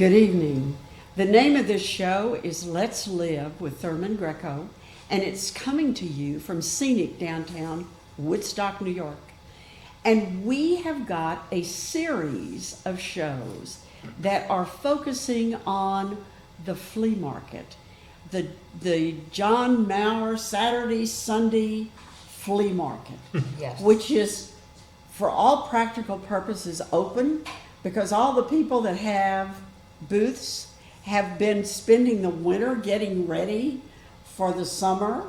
Good evening. The name of this show is Let's Live with Thurman Greco, and it's coming to you from scenic downtown Woodstock, New York. And we have got a series of shows that are focusing on the flea market, the John Mowers Saturday, Sunday flea market, Yes. which is, for all practical purposes, open because all the people that have booths have been spending the winter getting ready for the summer.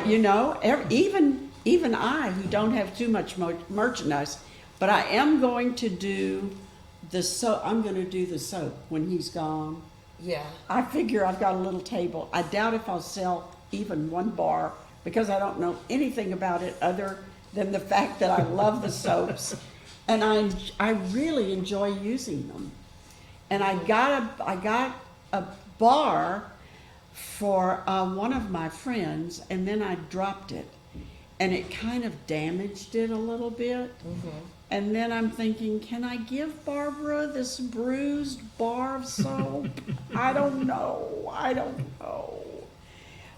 Even I, who don't have too much merchandise, but I am going to do the soap. I'm going to do the soap when he's gone. Yeah. I figure I've got a little table. I doubt if I'll sell even one bar because I don't know anything about it other than the fact that I love the soaps, and I really enjoy using them. And I got a bar for one of my friends, and then I dropped it, and it kind of damaged it a little bit. Mm-hmm. And then I'm thinking, can I give Barbara this bruised bar of soap? I don't know.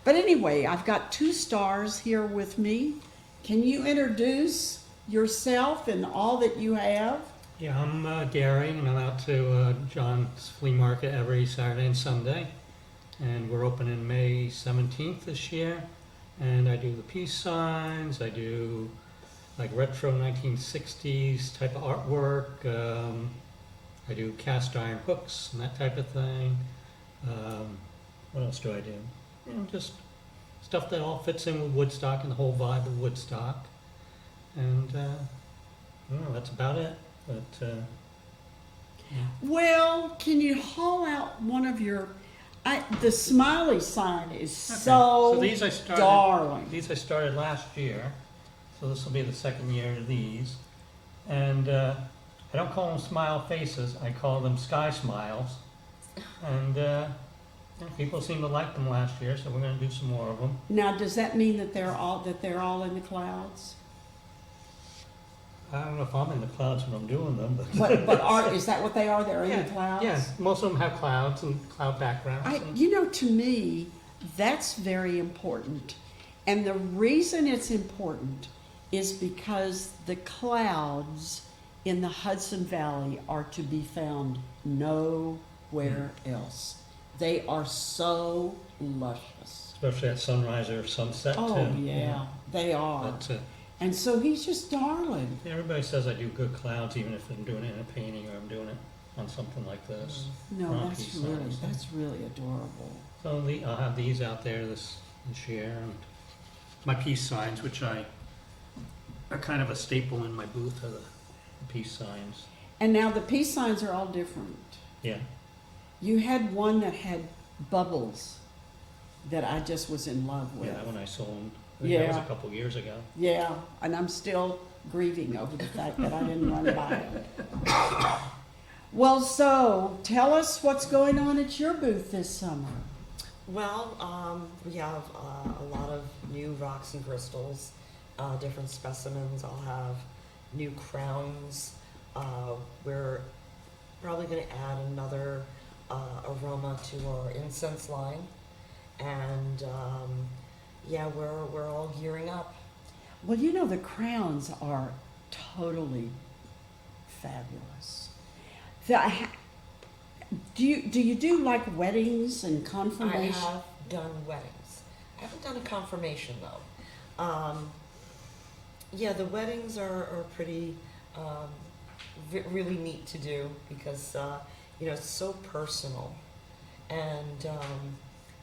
But anyway, I've got two stars here with me. Can you introduce yourself and all that you have? Yeah, I'm Gary, and I'm out to John's Flea Market every Saturday and Sunday. And we're opening May 17th this year. And I do the peace signs, I do like retro 1960s type of artwork. I do cast iron hooks and that type of thing. What else do I do? Just stuff that all fits in with Woodstock and the whole vibe of Woodstock. And I don't know, that's about it. But Well, can you haul out one of your? The smiley sign is okay. so these I started. darling. These I started last year, so this will be the second year of these. And I don't call them smile faces; I call them sky smiles. And people seem to like them last year, so we're going to do some more of them. Now, does that mean that they're all in the clouds? I don't know if I'm in the clouds when I'm doing them, but Is that what they are? They're in the clouds? yeah, most of them have clouds and cloud backgrounds. To me, that's very important. And the reason it's important is because the clouds in the Hudson Valley are to be found nowhere else. They are so luscious. Especially at sunrise or sunset, Oh, too. yeah, they are. But, And so he's just darling. everybody says I do good clouds, even if I'm doing it in a painting or I'm doing it on something like this. No, Or on that's peace really, signs. that's really adorable. So I'll have these out there this year, and my peace signs, which are kind of a staple in my booth, are the peace signs. And now the peace signs are all different. Yeah. You had one that had bubbles that I just was in love with. Yeah, that one I sold. I think that was Yeah. a couple years ago. Yeah, and I'm still grieving over the fact that I didn't run by it. Well, so tell us what's going on at your booth this summer. Well, we have a lot of new rocks and crystals, different specimens. I'll have new crowns. We're probably going to add another aroma to our incense line. And yeah, we're all gearing up. Well, the crowns are totally fabulous. Do you do like weddings and I confirmations? have done weddings. I haven't done a confirmation though. Yeah, the weddings are pretty really neat to do because it's so personal, and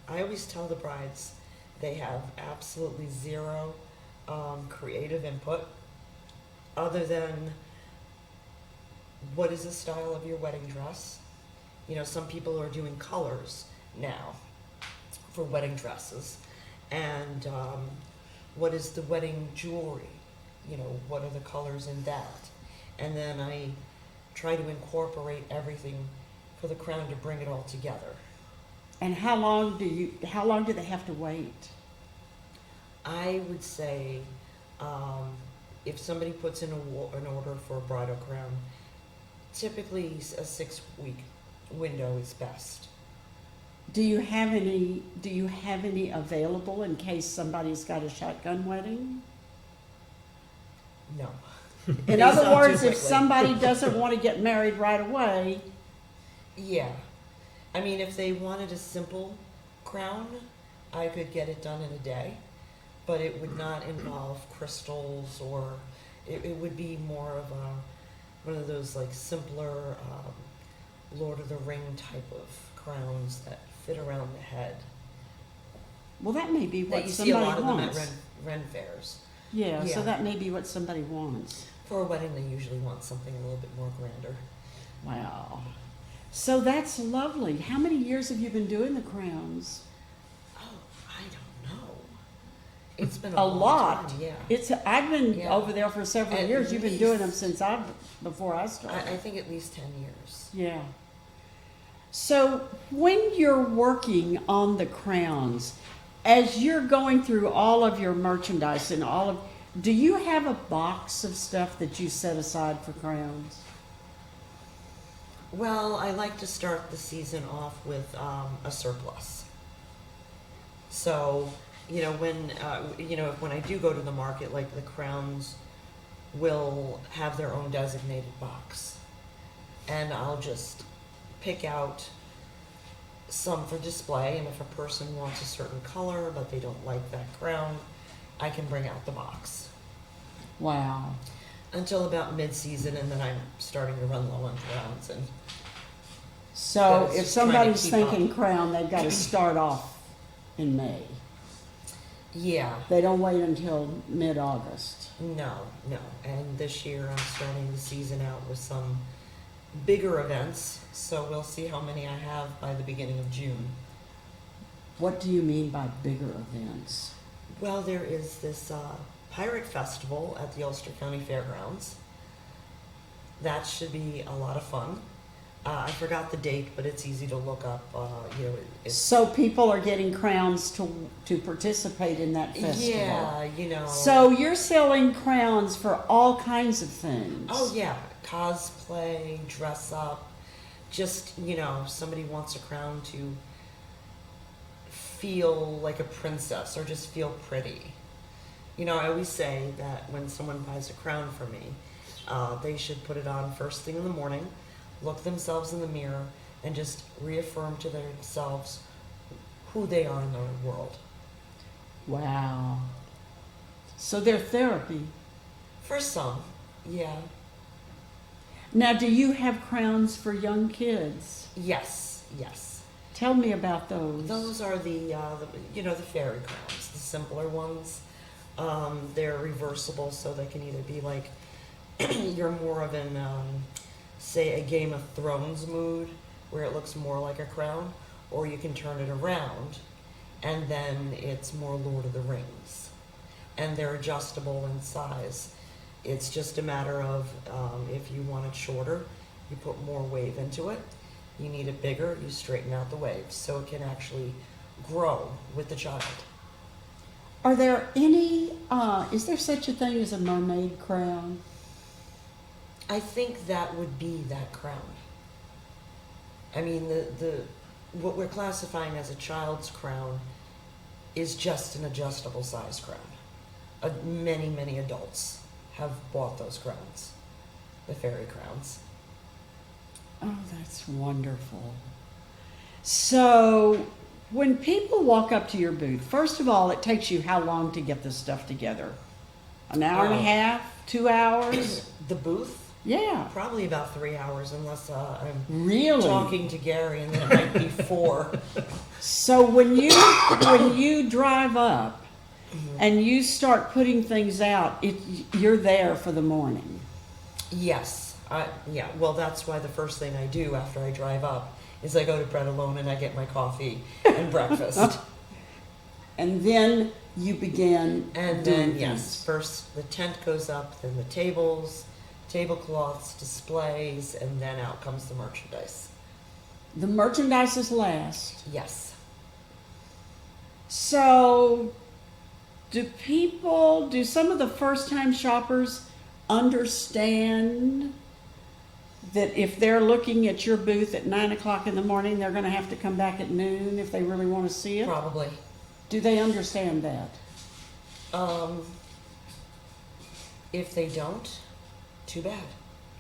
I always tell the brides they have absolutely zero creative input other than what is the style of your wedding dress. Some people are doing colors now for wedding dresses, and what is the wedding jewelry, what are the colors in that, and then I try to incorporate everything for the crown to bring it all together. And how long do they have to wait? I would say if somebody puts in an order for a bridal crown, typically a 6-week window is best. Do you have any available in case somebody's got a shotgun wedding? No. In These other not words, too if quickly. somebody doesn't want to get married right away, Yeah. I mean, if they wanted a simple crown, I could get it done in a day, but it would not involve crystals, or it would be more of one of those like simpler Lord of the Ring type of crowns that fit around the head. well, that may be That what you see a somebody lot of them wants. at Ren fairs. Yeah, so Yeah. that may be what somebody wants. For a wedding, they usually want something a little bit more grander. Wow. So that's lovely. How many years have you been doing the crowns? Oh, I don't know. It's been A long lot. time, yeah. I've been Yeah. over there for several At years. You've been doing them least- since before I started. I think at least 10 years. Yeah. So when you're working on the crowns, as you're going through all of your merchandise and do you have a box of stuff that you set aside for crowns? Well, I like to start the season off with a surplus. So, when I do go to the market, like the crowns will have their own designated box. And I'll just pick out some for display, and if a person wants a certain color but they don't like that crown, I can bring out the box. Wow. Until about mid-season, and then I'm starting to run low on crowns. And So But it's if just trying to somebody's keep thinking up. crown, they've got to start off in May. yeah, They don't wait until mid-August. no. And this year I'm starting the season out with some bigger events, so we'll see how many I have by the beginning of June. What do you mean by bigger events? Well, there is this pirate festival at the Ulster County Fairgrounds. That should be a lot of fun. I forgot the date, but it's easy to look up. It's So people are getting crowns to participate in that festival. yeah, So you're selling crowns for all kinds of things. Oh yeah, cosplay, dress up, just, somebody wants a crown to feel like a princess or just feel pretty. I always say that when someone buys a crown for me, they should put it on first thing in the morning, look themselves in the mirror, and just reaffirm to themselves who they are in the world. Wow. So they're therapy. For some, yeah. Now, do you have crowns for young kids? Yes. Tell me about those. Those are the fairy crowns, the simpler ones. They're reversible, so they can either be like you're more of in, say, a Game of Thrones mood, where it looks more like a crown, or you can turn it around, and then it's more Lord of the Rings. And they're adjustable in size. It's just a matter of if you want it shorter, you put more wave into it. You need it bigger, you straighten out the waves, so it can actually grow with the child. Are there any, is there such a thing as a mermaid crown? I think that would be that crown. I mean, what we're classifying as a child's crown is just an adjustable size crown. Many adults have bought those crowns, the fairy crowns. Oh, that's wonderful. So, when people walk up to your booth, first of all, it takes you how long to get this stuff together? An hour and a half? 2 hours? The booth? Yeah. Probably about 3 hours, unless I'm Really? talking to Gary, and then it might be 4. So when you drive up and you start putting things out, you're there for the morning. Yes. Well, that's why the first thing I do after I drive up is I go to Bread Alone and I get my coffee and breakfast. And then you begin And doing then, yes, things. first the tent goes up, then the tables, tablecloths, displays, and then out comes the merchandise. The merchandise is last. Yes. So do some of the first time shoppers understand that if they're looking at your booth at 9 o'clock in the morning, they're gonna have to come back at noon if they really wanna see it? Probably. Do they understand that? If they don't, too bad.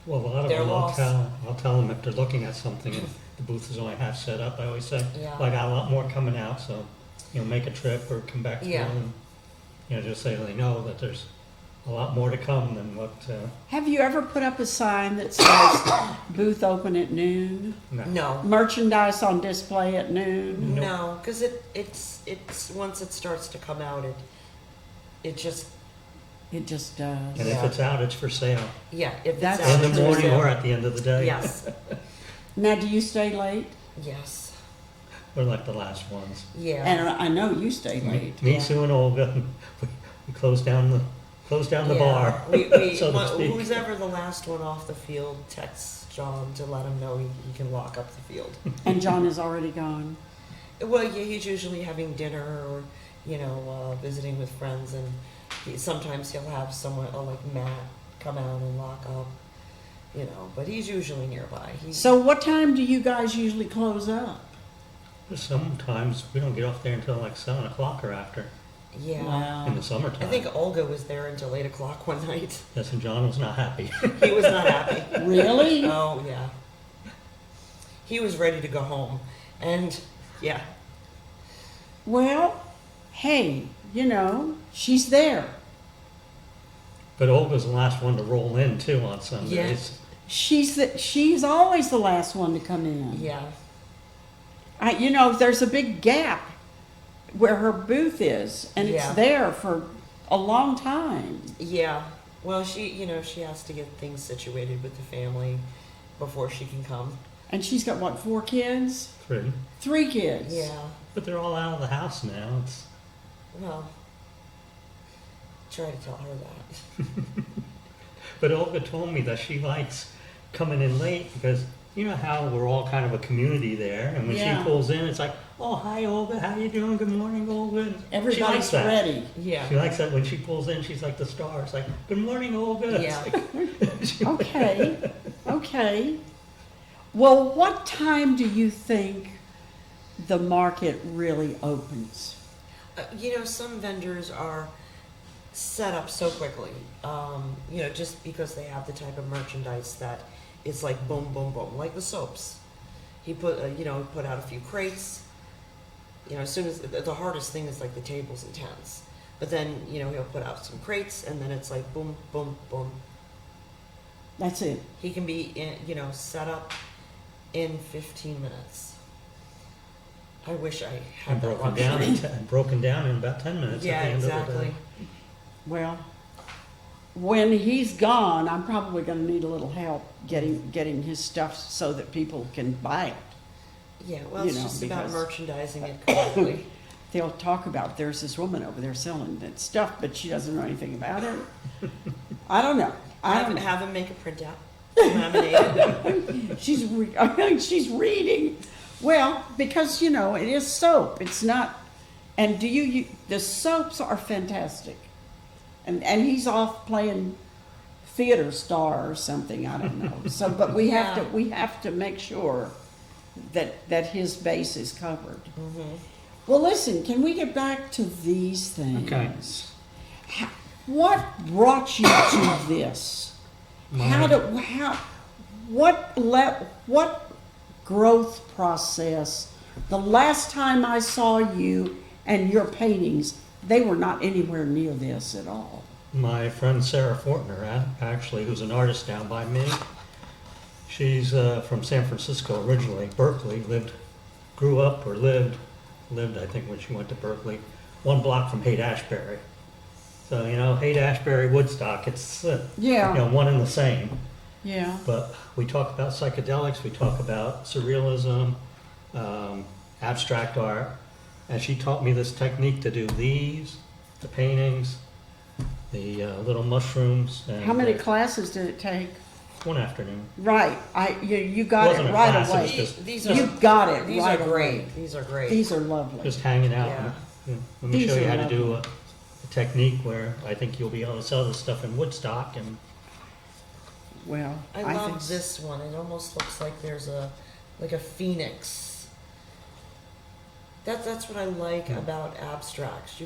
Well, a lot of They're them, lost. I'll tell them if they're looking at something and the booth is only half set up, I always say, Yeah. well, I got a lot more coming out, so, make a trip or come back through Yeah. and, just so they know that there's a lot more to come than what, Have you ever put up a sign that says booth open at noon? No. Merchandise on display at noon? Nope. No, because it's once it starts to come out, it just, It just does. And if Yeah. it's out, it's for sale. yeah, if it's That's out, In the it's for morning sale. or at the end of the day. Yes, Now, do you stay late? yes, We're like the last ones. yeah. And I know you stay late. Me, Yeah. Sue, and Olga, we close down the Yeah. bar, We, so to one- speak. who's ever the last one off the field texts John to let him know he can walk up the field. And John is already gone. Well, yeah, he's usually having dinner or, visiting with friends, and sometimes he'll have someone, like Matt, come out and lock up, but he's usually nearby. So what time do you guys usually close up? Sometimes we don't get off there until like 7 o'clock or after Yeah. Wow. in the summertime. I think Olga was there until 8 o'clock one night. Yes, and John was not happy. He was not happy. Really? Oh, yeah. He was ready to go home, and, yeah. Well, hey, she's there. But Olga's the last one to roll in too on Sundays. She's always the last one to come in. Yeah. There's a big gap where her booth is, and it's Yeah. there for a long time. Yeah. Well, she has to get things situated with the family before she can come. And she's got, what, 4 kids? 3. 3 kids. Yeah. But they're all out of the house now. It's Well, try to tell her that. But Olga told me that she likes coming in late because you know how we're all kind of a community there, and when Yeah. she pulls in, it's like, "Oh, hi, Olga. How you doing? Good morning, Olga." And she likes Everybody's that. ready. Yeah. She likes that when she pulls in. She's like the star. It's like, "Good morning, Olga." It's Yeah. like- Okay, okay. Well, what time do you think the market really opens? Some vendors are set up so quickly, just because they have the type of merchandise that it's like boom, boom, boom, like the soaps. He put out a few crates. As soon as the hardest thing is like the tables and tents, but then he'll put out some crates, and then it's like boom, boom, boom. That's it. He can be set up in 15 minutes. I wish I had and that broken down luxury. and broken down in about 10 minutes Yeah, at the end of the exactly. day. Well, when he's gone, I'm probably going to need a little help getting his stuff so that people can buy it. Yeah, well, it's You know, just about because- merchandising it correctly. They'll talk about, there's this woman over there selling that stuff, but she doesn't know anything about it. I don't know. I don't know. Have him make a printout, laminate it. I think she's reading. Well, because it is soap. It's not. And the soaps are fantastic. And he's off playing theater star or something. I don't know. So, but we have to make sure that his base is covered. Mm-hmm. Well, listen. Can we get back to these things? Okay. What brought you to this? What growth process? The last time I saw you and your paintings, they were not anywhere near this at all. My friend Sarah Fortner, actually, who's an artist down by me, she's from San Francisco originally, Berkeley, grew up or lived, I think, when she went to Berkeley, 1 block from Haight-Ashbury. So, Haight-Ashbury, Woodstock, it's Yeah. one and the same. Yeah. But we talk about psychedelics, we talk about surrealism, abstract art, and she taught me this technique to do these, the paintings, the little mushrooms. And, How many classes did it take? 1 afternoon. Right. You got Wasn't it a right class, it was away. just- These You got it These right are away. great. These are great. These are lovely. Just hanging out. Yeah. Let me These show you are how to do lovely. a technique where I think you'll be able to sell this stuff in Woodstock. And well, I think love this one. It almost looks like there's like a phoenix. That's what I like about abstracts.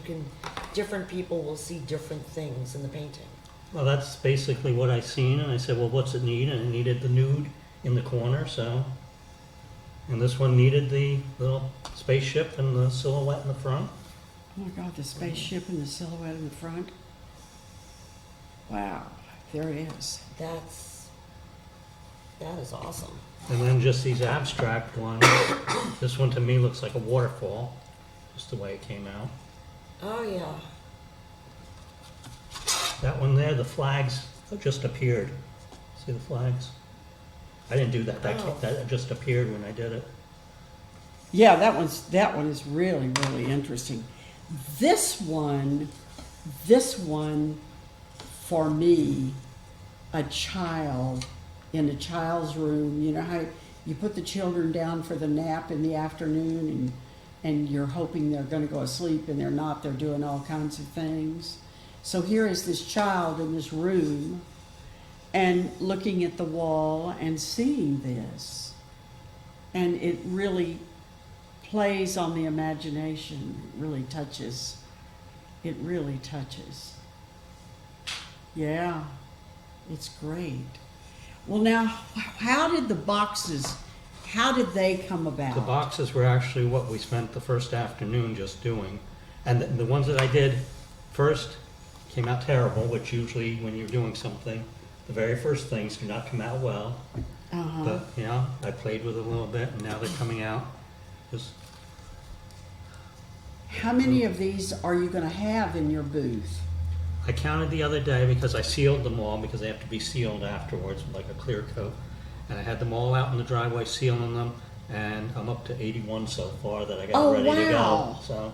Different people will see different things in the painting. Well, that's basically what I seen, and I said, well, what's it need? And it needed the nude in the corner, so. And this one needed the little spaceship and the silhouette in the front. Oh my God, the spaceship and the silhouette in the front. Wow, there it is. That is awesome. And then just these abstract ones. This one to me looks like a waterfall, just the way it came out. Oh yeah. That one there, the flags just appeared. See the flags? I didn't do that. That just appeared when I did it. Yeah, that one is really, really interesting. This one, for me, a child in a child's room. You know how you put the children down for the nap in the afternoon, and you're hoping they're going to go to sleep, and they're not. They're doing all kinds of things. So here is this child in this room, and looking at the wall and seeing this, and it really plays on the imagination. It really touches. It really touches. Yeah, it's great. Well, now, how did they come about? The boxes were actually what we spent the first afternoon just doing. And the ones that I did first came out terrible, which usually when you're doing something, the very first things do not come out well. Uh-huh. But, you know, I played with it a little bit, and now they're coming out. Just, How many of these are you going to have in your booth? I counted the other day because I sealed them all because they have to be sealed afterwards, like a clear coat. And I had them all out in the driveway sealing them, and I'm up to 81 so far that I got ready to go. Wow. So,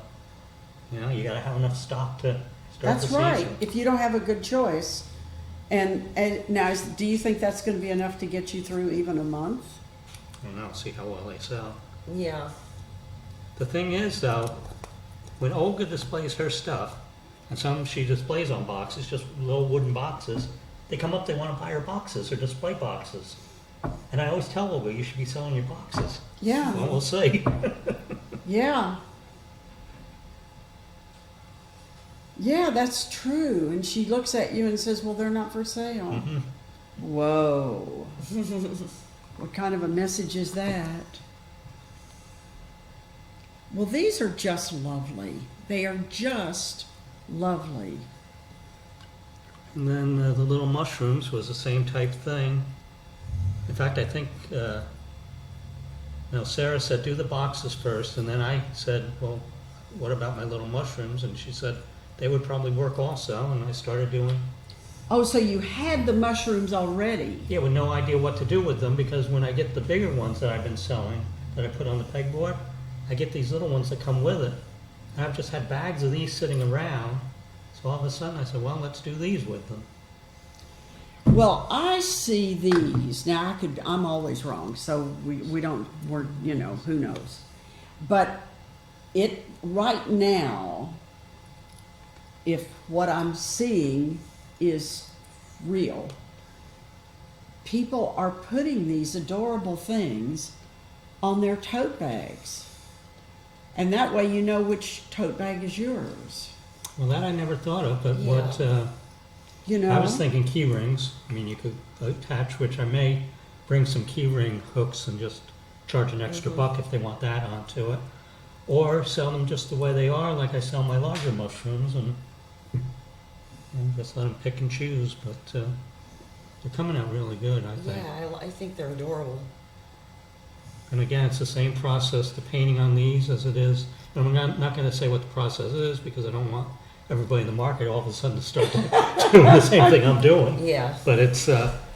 you know, you got to have enough stock to start That's the season. right. If you don't have a good choice. And now, do you think that's going to be enough to get you through even a month? I don't know, see how well they sell. Yeah. The thing is, though, when Olga displays her stuff, and some she displays on boxes, just little wooden boxes, they come up, they want to buy her boxes or display boxes. And I always tell Olga, you should be selling your boxes. Yeah. Well, we'll see. Yeah. Yeah, that's true. And she looks at you and says, well, they're not for sale. Mm-hmm. Whoa. What kind of a message is that? Well, these are just lovely. They are just lovely. And then the little mushrooms was the same type thing. In fact, I think, Sarah said, do the boxes first. And then I said, well, what about my little mushrooms? And she said, they would probably work also. And I started doing. Oh, so you had the mushrooms already? Yeah, with no idea what to do with them, because when I get the bigger ones that I've been selling, that I put on the pegboard, I get these little ones that come with it. And I've just had bags of these sitting around. So all of a sudden I said, well, let's do these with them. Well, I see these. Now, I'm always wrong, so who knows. But right now, if what I'm seeing is real, people are putting these adorable things on their tote bags. And that way you know which tote bag is yours. Well, that I never thought of, but Yeah. what, You know? I was thinking key rings. I mean, you could attach, which I may bring some key ring hooks and just charge an extra buck if they want that onto it. Or sell them just the way they are, like I sell my larger mushrooms, and just let them pick and choose. But they're coming out really good, I think. Yeah, I think they're adorable. And again, it's the same process, the painting on these as it is. And I'm not going to say what the process is because I don't want everybody in the market all of a sudden to start doing the same thing I'm doing. Yeah. But it's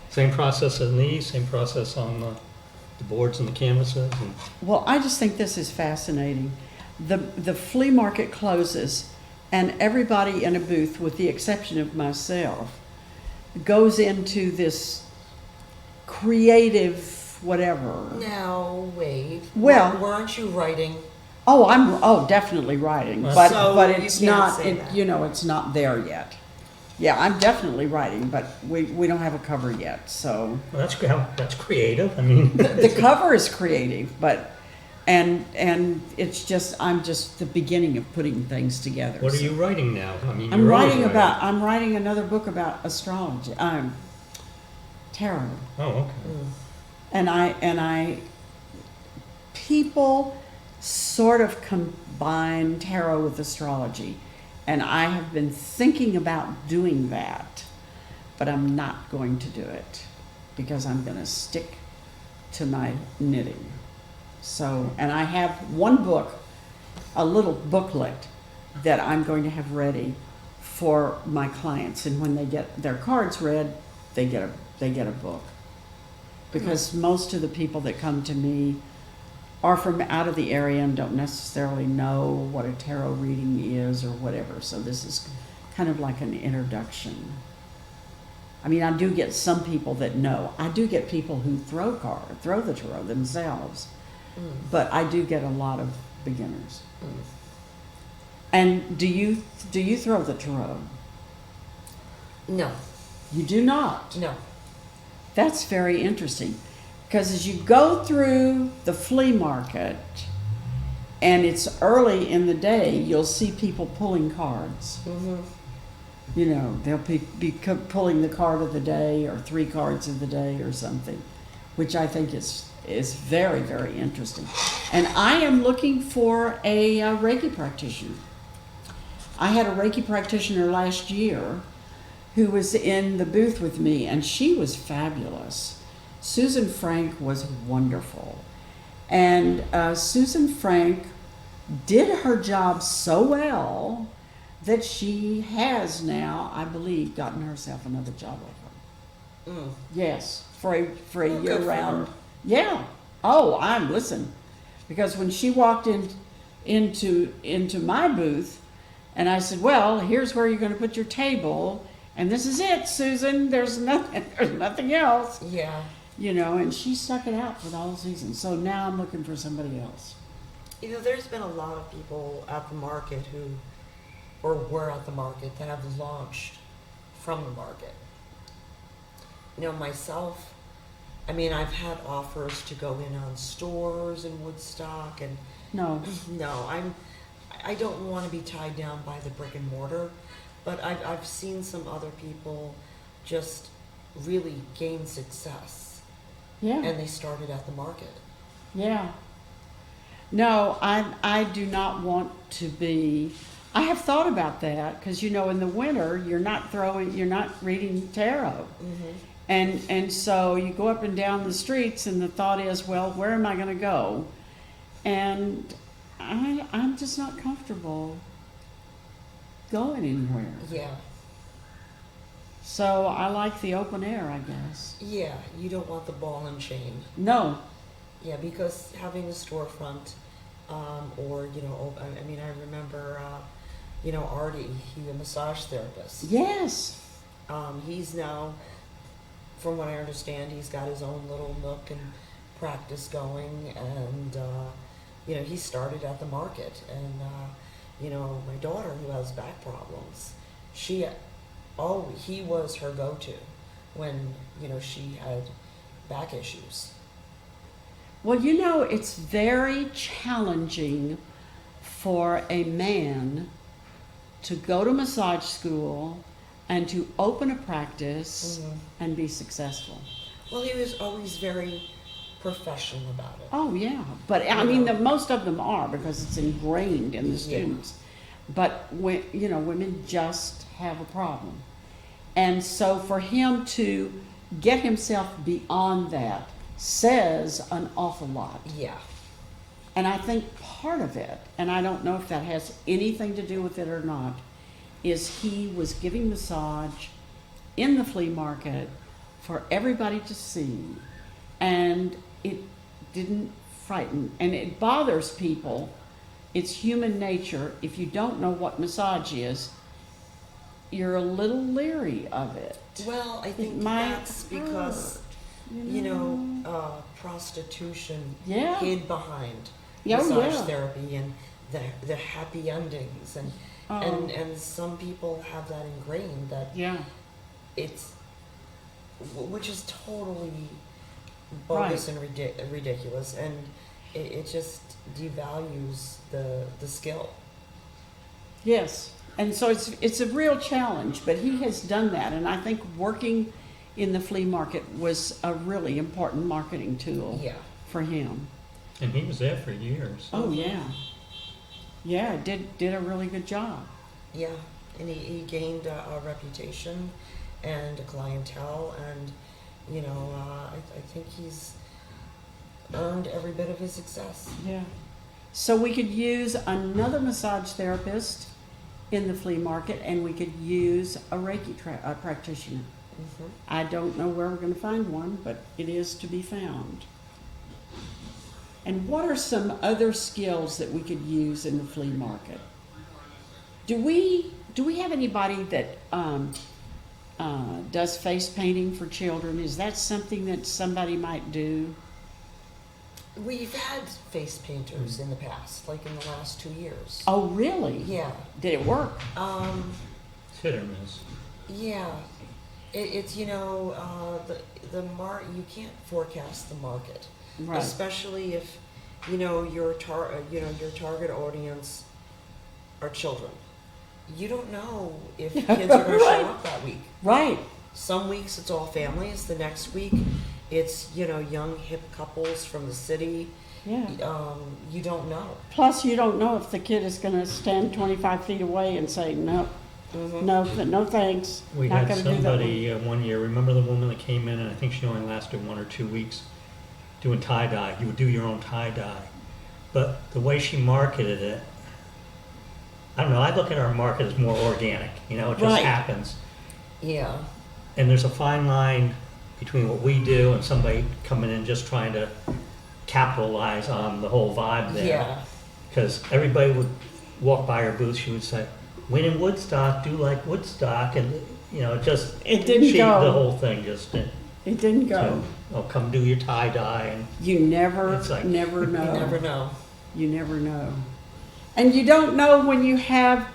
same process on these, same process on the boards and the canvases. And Well, I just think this is fascinating. The flea market closes, and everybody in a booth, with the exception of myself, goes into this creative whatever. Now, wait. Well- weren't you writing? I'm definitely writing, Well, but So but you it's can't not say that. it's not there yet. Yeah, I'm definitely writing, but we don't have a cover yet, so. Well, that's creative. I mean, The cover is creative, but, and it's just, I'm just the beginning of putting things together. what are so. you writing now? I mean, I'm you're always I'm writing another book about astrology, tarot. Oh, okay. And people sort of combine tarot with astrology. And I have been thinking about doing that, but I'm not going to do it because I'm going to stick to my knitting. So, and I have one book, a little booklet that I'm going to have ready for my clients. And when they get their cards read, they get a book. Because most of the people that come to me are from out of the area and don't necessarily know what a tarot reading is or whatever. So this is kind of like an introduction. I mean, I do get some people that know. I do get people who throw the tarot themselves. But I do get a lot of beginners. And do you throw the tarot? No, You do not. no. That's very interesting. Because as you go through the flea market and it's early in the day, you'll see people pulling cards. Mm-hmm. You know, they'll be pulling the card of the day or 3 cards of the day or something, which I think is very, very interesting. And I am looking for a Reiki practitioner. I had a Reiki practitioner last year who was in the booth with me, and she was fabulous. Susan Frank was wonderful. And Susan Frank did her job so well that she has now, I believe, gotten herself another job offer. Yes, for a Well, good year for round. her. Yeah. Oh, listen, because when she walked into my booth, and I said, "Well, here's where you're going to put your table, and this is it, Susan. There's nothing else." Yeah. You know, and she stuck it out for the whole season. So now I'm looking for somebody else. You know, there's been a lot of people at the market or were at the market that have launched from the market. You know, myself, I mean, I've had offers to go in on stores in Woodstock, and No. no, I don't want to be tied down by the brick and mortar, but I've seen some other people just really gain success, Yeah. and they started at the market. Yeah. No, I do not want to be. I have thought about that because, you know, in the winter you're not reading tarot, and so you go up and down the streets, and the thought is, well, where am I going to go? And I'm just not comfortable going anywhere. Yeah, So I like the open air, I guess. yeah, you don't want the ball and chain. No. Yeah, because having a storefront, or, you know, I mean, I remember, you know, Artie, he's a massage therapist. Yes. He's now, from what I understand, he's got his own little nook and practice going, and, you know, he started at the market, and, you know, my daughter who has back problems, he was her go-to when, you know, she had back issues. Well, you know, it's very challenging for a man to go to massage school and to open a practice and be successful. Well, he was always very professional about it. Oh, yeah. But I mean, most of them are because it's ingrained in the students. But, you know, women just have a problem. And so for him to get himself beyond that says an awful lot. Yeah. And I think part of it, and I don't know if that has anything to do with it or not, is he was giving massage in the flea market for everybody to see. And it didn't frighten, and it bothers people. It's human nature. If you don't know what massage is, you're a little leery of it. Well, I think might that's because, you know, prostitution Yeah. hid behind Yeah, massage yeah. therapy and the happy endings, and Oh, And some people have that ingrained that yeah, it's, which is totally bogus and ridiculous, and it just devalues the skill. yes. And so it's a real challenge, but he has done that, and I think working in the flea market was a really important marketing tool Yeah. for him. And he was there for years. Oh, yeah. Yeah, did a really good job. Yeah, and he gained a reputation and a clientele, and I think he's earned every bit of his success. Yeah. So we could use another massage therapist in the flea market, and we could use a Reiki practitioner. Hmm. I don't know where we're going to find one, but it is to be found. And what are some other skills that we could use in the flea market? Do we have anybody that does face painting for children? Is that something that somebody might do? We've had face painters in the past, like in the last 2 years. Oh, really? Yeah. Did it work? It's hit or miss. Yeah. It's the you can't forecast the market, Right. especially if your target audience are children. You don't know if kids are going to Right. show up that week. Right. Some weeks it's all families. The next week it's young hip couples from the city. Yeah. You don't know. Plus, you don't know if the kid is going to stand 25 feet away and say, no, Mm-hmm. no thanks. We Not had gonna do that somebody one year, remember the woman that came in, and I think she only lasted 1 or 2 weeks, doing tie-dye. You would do your own tie-dye. But the way she marketed it, I don't know, I look at our market as more organic, it just Right. happens. Yeah. And there's a fine line between what we do and somebody coming in just trying to capitalize on the whole vibe there. Yeah. Because everybody would walk by her booth, she would say, "When in Woodstock, do like Woodstock," and It didn't go. The whole thing just didn't. It didn't go. So, "Oh, come do your tie dye," and You never, It's like- never know. You never know. You never know. And you don't know when you have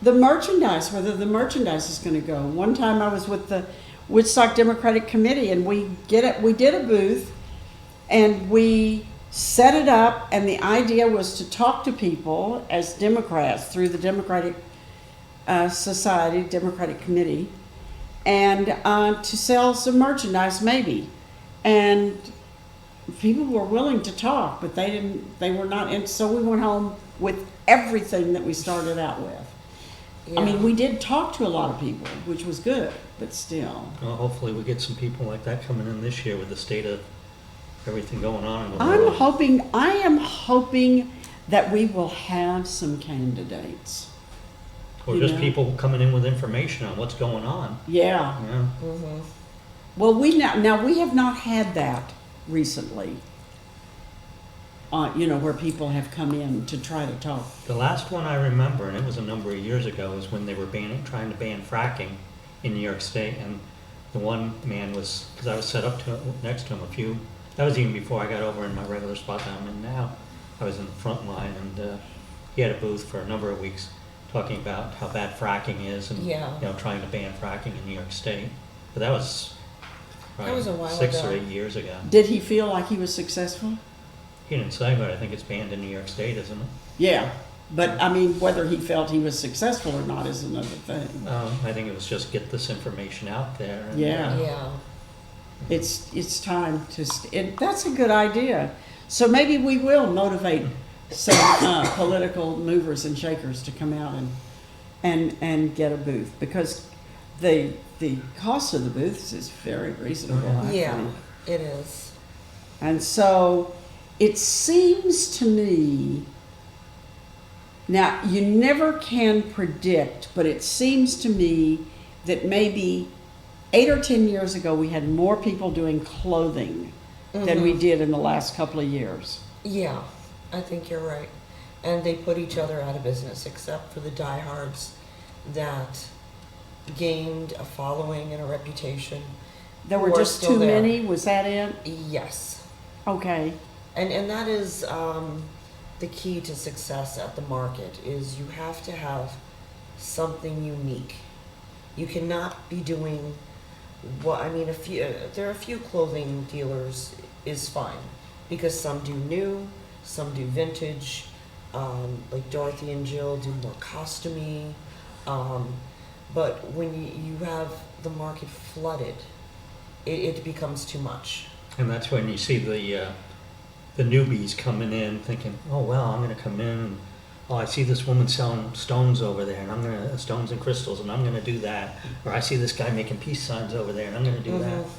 the merchandise, whether the merchandise is going to go. One time I was with the Woodstock Democratic Committee, and we did a booth, and we set it up, and the idea was to talk to people as Democrats through the Democratic Society, Democratic Committee, and to sell some merchandise maybe. And people were willing to talk, but they were not, and so we went home with everything that we started out with. Yeah. I mean, we did talk to a lot of people, which was good, but still. well, hopefully we get some people like that coming in this year with the state of everything going on in the I world. am hoping that we will have some candidates. Or you just know. people coming in with information on what's going on. Yeah. Yeah. Mm-hmm. Well, we have not had that recently. Where people have come in to try to talk. The last one I remember, and it was a number of years ago, was when they were trying to ban fracking in New York State, and the one man was, because I was set up next to him that was even before I got over in my regular spot that I'm in now. I was in the front line, and he had a booth for a number of weeks talking about how bad fracking is, and Yeah. trying to ban fracking in New York State. But that was probably was a while 6 ago. or 8 years ago. Did he feel like he was successful? He didn't say, but I think it's banned in New York State, isn't it? Yeah, but I mean, whether he felt he was successful or not is another thing. I think it was just get this information out there. And, Yeah. Yeah. It's time to. That's a good idea. So maybe we will motivate some political movers and shakers to come out and get a booth, because the cost of the booths is very reasonable. I Yeah. think. It is. And so it seems to me, now you never can predict, but it seems to me that maybe 8 or 10 years ago we had more people doing clothing than we Mhm. did in the last couple of years. Yeah, I think you're right. And they put each other out of business, except for the diehards that gained a following and a reputation. There were Who are just still too there. many, was that it? Yes. Okay, And that is the key to success at the market, is you have to have something unique. You cannot be doing what, I mean, there are a few clothing dealers is fine, because some do new, some do vintage, like Dorothy and Jill do more costumey, but when you have the market flooded, it becomes too much. And that's when you see the newbies coming in thinking, oh, well, I'm gonna come in and, oh, I see this woman selling stones over there, and stones and crystals, and I'm gonna do that. Or I see this guy making peace signs over there, and I'm gonna do that. Mhm.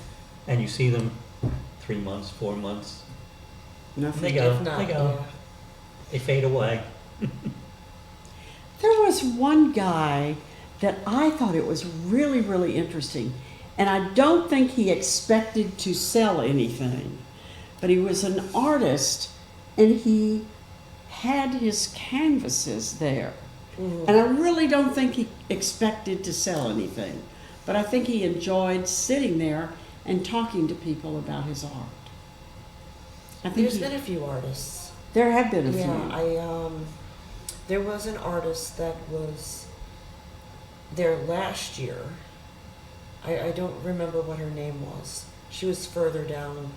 And you see them 3 months, 4 months, Nothing. they go, If not, they go, yeah. they fade away. There was one guy that I thought it was really, really interesting, and I don't think he expected to sell anything, but he was an artist, and he had his canvases there. Mhm. And I really don't think he expected to sell anything, but I think he enjoyed sitting there and talking to people about his art. I think There's been a few artists. there have been a few. Yeah, there was an artist that was there last year. I don't remember what her name was. She was further down.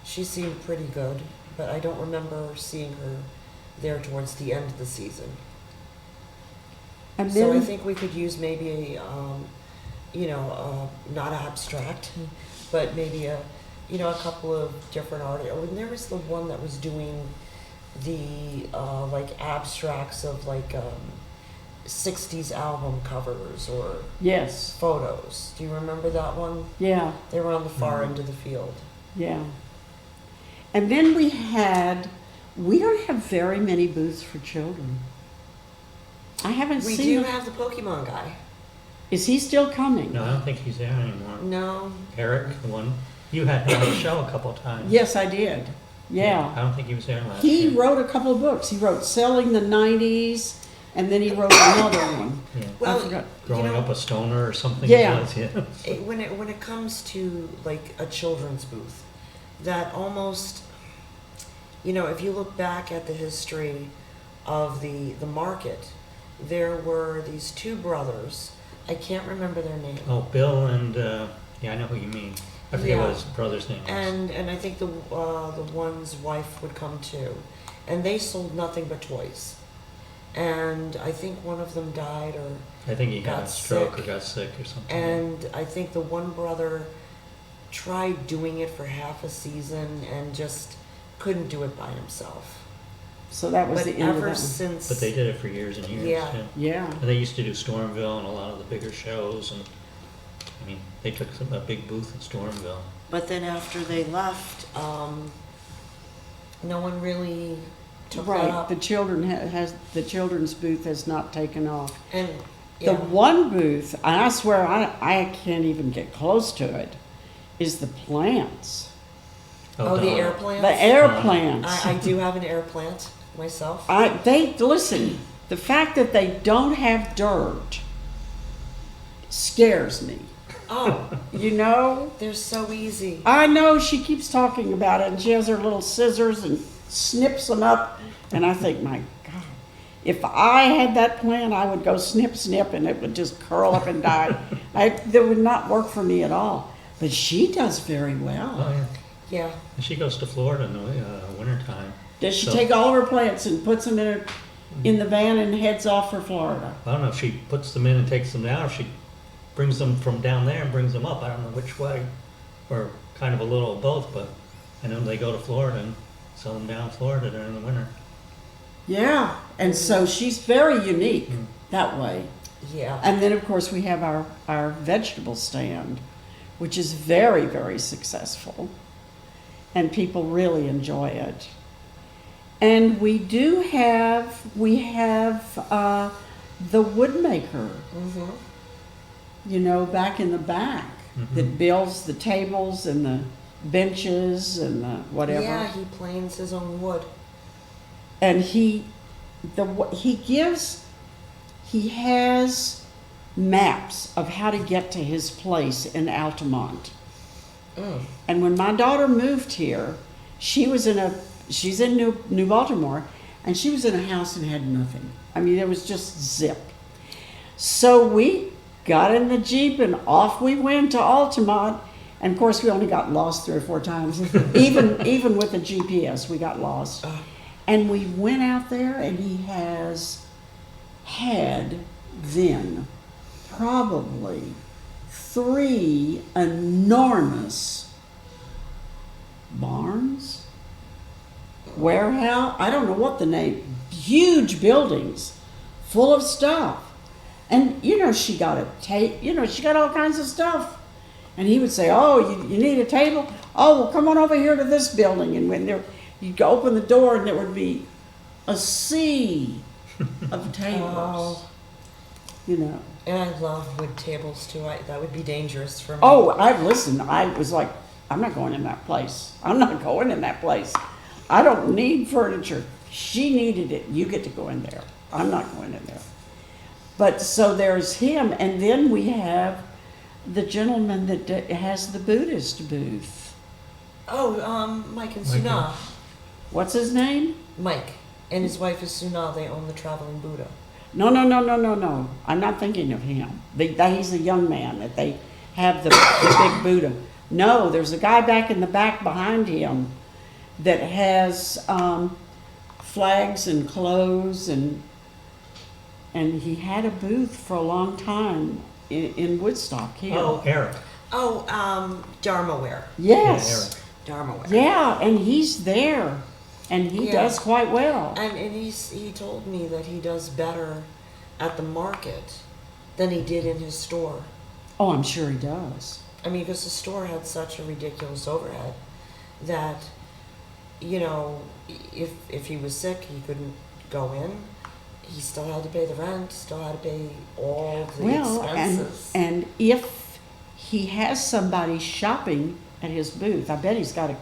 She seemed pretty good, but I don't remember seeing her there towards the end of the season. And So I then, think we could use maybe not abstract, but maybe a couple of different artists. Oh, and there was the one that was doing the like abstracts of like 60s album covers or yes, photos. Do you remember that one? yeah, They were on the far Mhm. end of the field. yeah. And then we don't have very many booths for children. I haven't We seen do him. have the Pokemon guy. Is he still coming? No, I don't think he's there anymore. No. Eric, the one, you had him on the show a couple of times. Yes, I did. Yeah. I don't think he was there last He year. wrote a couple of books. He wrote Selling the 90s, and then he wrote another one. Yeah. Well, I forgot. Growing up a stoner or something. Yeah. It was, yeah. When it comes to like a children's booth, that almost, if you look back at the history of the market, there were these two brothers. I can't remember their name. Oh, Bill and, yeah, I know who you mean. I forget Yeah. what his brother's name was. And I think the one's wife would come too, and they sold nothing but toys. And I think one of them died, or I think he had got a stroke sick. or got sick or something. and I think the one brother tried doing it for half a season and just couldn't do it by himself. So that was But the end of ever that one. since, But they did it for years and years. Yeah. Yeah. And they used to do Stormville and a lot of the bigger shows, and I mean, they took a big booth in Stormville. but then after they left, no one really took that Right. up. The children's booth has not taken off. And The yeah, one booth, and I swear I can't even get close to it, is the plants. oh, the Donna. air plants. The air plants. I do have an air plant myself. Listen, the fact that they don't have dirt scares me. Oh, You know? they're so easy. I know she keeps talking about it, and she has her little scissors and snips them up, and I think, my God, if I had that plant, I would go snip, snip, and it would just curl up and die. That would not work for me at all. But she does very Oh, well. yeah. Yeah. And she goes to Florida in the wintertime. Does she So- take all of her plants and puts them in the van and heads off for Florida? I don't know if she puts them in and takes them down, or if she brings them from down there and brings them up. I don't know which way, or kind of a little of both, but I know they go to Florida and sell them down in Florida during the winter. Yeah, and so she's very unique Mm. that way. Yeah. And then, of course, we have our vegetable stand, which is very, very successful, and people really enjoy it. And we have the woodmaker, Mm-hmm. back in the back, Mhm. that builds the tables and the benches and the whatever. Yeah, he planes his own wood. And he has maps of how to get to his place in Altamont. Mm. And when my daughter moved here, she's in New Baltimore, And she was in a house and had nothing. I mean, it was just zip. So we got in the Jeep and off we went to Altamont. And of course, we only got lost 3 or 4 times. Even with the GPS, we got lost. And we went out there, and he had then probably 3 enormous barns, warehouse, I don't know what the name, huge buildings full of stuff. And, she got a tape, she got all kinds of stuff. And he would say, oh, you need a table? Oh, well, come on over here to this building. And when you'd go open the door, and there would be a sea of tables, And I love wood tables too. That would be dangerous for me. Oh, I was like, I'm not going in that place. I'm not going in that place. I don't need furniture. She needed it. You get to go in there. I'm not going in there. But so there's him, and then we have the gentleman that has the Buddhist booth. Oh, Mike and Mike Suna. What's his name? Mike and his wife is Suna. They own the Traveling Buddha. No. I'm not thinking of him. He's a young man that they have the big Buddha. No, there's a guy back in the back behind him that has flags and clothes, and he had a booth for a long time in Woodstock here. Oh, Eric. Oh, Dharmaware. Yes. Dharmaware. Yeah, and he's there, and he Yeah. does quite well. And he told me that he does better at the market than he did in his store. Oh, I'm sure he does. I mean, because the store had such a ridiculous overhead that, if he was sick, he couldn't go in. He still had to pay the rent, still had to pay all the expenses. and if he has somebody shopping at his booth, I bet he's got a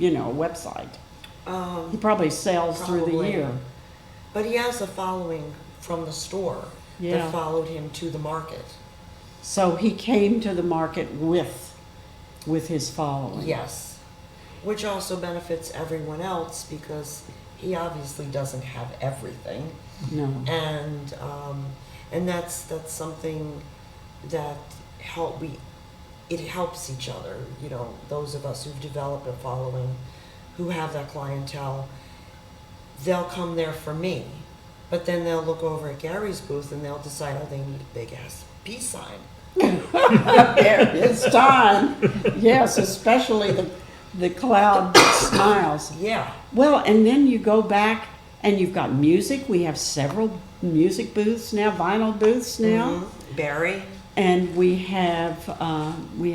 website. He probably sells through the Probably. year. But he has a following from the store Yeah. that followed him to the market. So he came to the market with his following. Yes. Which also benefits everyone else because he obviously doesn't have everything. No. And that's something that it helps each other. Those of us who've developed a following, who have that clientele, they'll come there for me, but then they'll look over at Gary's booth and they'll decide, oh, they need a big ass peace sign. It's time. Yes, especially the cloud smiles. Yeah. Well, and then you go back and you've got music. We have several music booths now, vinyl booths now. Mhm. Barry. And we have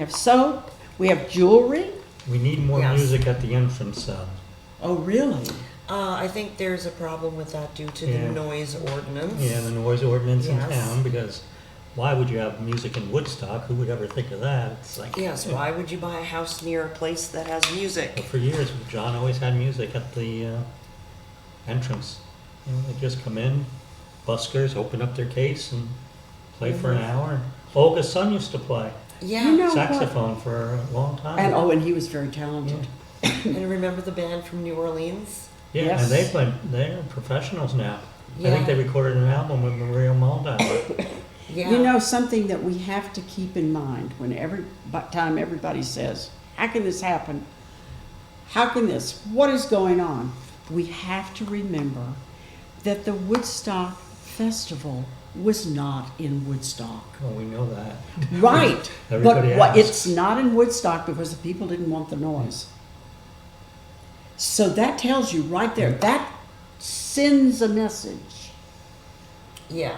soap, we have jewelry. We need more Yes. music at the entrance. Oh, really? I think there's a problem with that due to Yeah. the noise ordinance. Yeah, the noise ordinance in Yes. town, because why would you have music in Woodstock? Who would ever think of that? It's like, Yes, why would you buy a house near a place that has But music? for years, John always had music at the entrance. They just come in, buskers, open up their case and play for an hour. Olga's son used to play Yeah. You know what? saxophone for a long time. And he was very talented. And remember the band from New Orleans? Yeah, Yes. and they're professionals now. I Yeah. think they recorded an album with Maria Muldaur. Yeah. You know, something that we have to keep in mind when every time everybody says, how can this happen? How can this? What is going on? We have to remember that the Woodstock Festival was not in Woodstock. Well, we know that. Right. Everybody But asks. it's not in Woodstock because the people didn't want the noise. So that tells you right there, that sends a message. Yeah.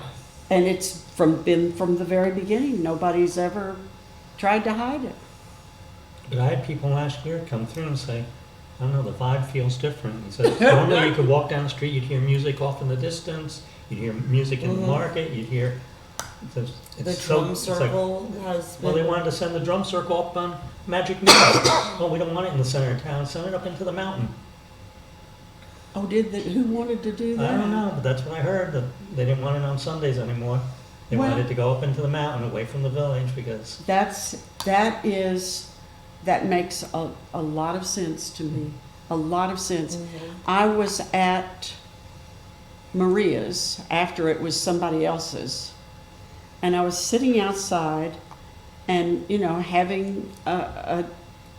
And it's been from the very beginning. Nobody's ever tried to hide it. But I had people last year come through and say, I don't know, the vibe feels different. He says, normally you could walk down the street, you'd hear music off in the distance, you'd hear music in the market, you'd hear... The it's drum it's like, circle has well, they been... wanted to send the drum circle up on Magic Mountain. Well, we don't want it in the center of town, send it up into the mountain. Oh, who wanted to do that? I don't know, but that's what I heard, that they didn't want it on Sundays anymore. They Well- wanted it to go up into the mountain, away from the village, because... That makes a lot of sense to me. A lot of sense. Mhm. I was at Maria's after it was somebody else's. And I was sitting outside and, having a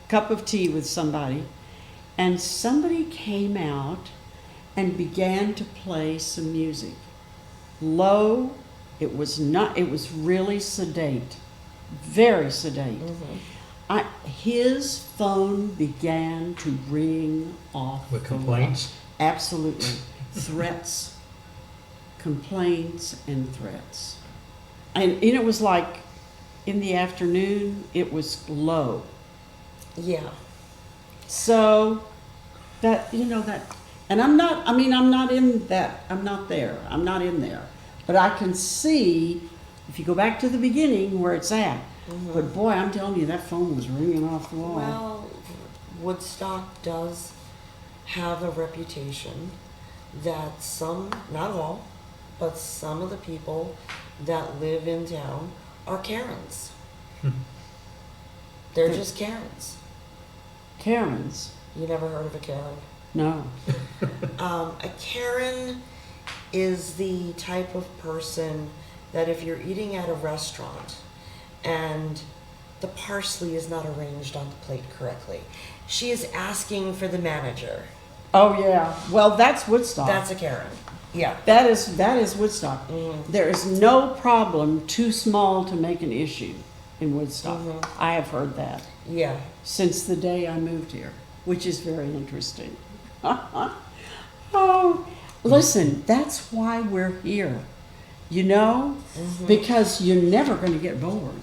cup of tea with somebody. And somebody came out and began to play some music. Low, it was really sedate, very sedate. His phone began to ring off. With the wall. complaints? Absolutely. Threats, complaints, and threats. And it was like in the afternoon, it was low. Yeah. So that, and I'm not in that, I'm not there. But I can see, if you go back to the beginning, where it's at. But boy, I'm telling you, that phone was ringing off the wall. Well, Woodstock does have a reputation that some, not all, but some of the people that live in town are Karens. They're just Karens. Karens? You never heard of a Karen? No. A Karen is the type of person that if you're eating at a restaurant and the parsley is not arranged on the plate correctly, she is asking for the manager. Oh, yeah. Well, that's Woodstock. That's a Karen. Yeah. That is Woodstock. There is no problem too small to make an issue in Woodstock. I have heard that Yeah. since the day I moved here, which is very interesting. Oh, listen, that's why we're here, because you're never going to get bored,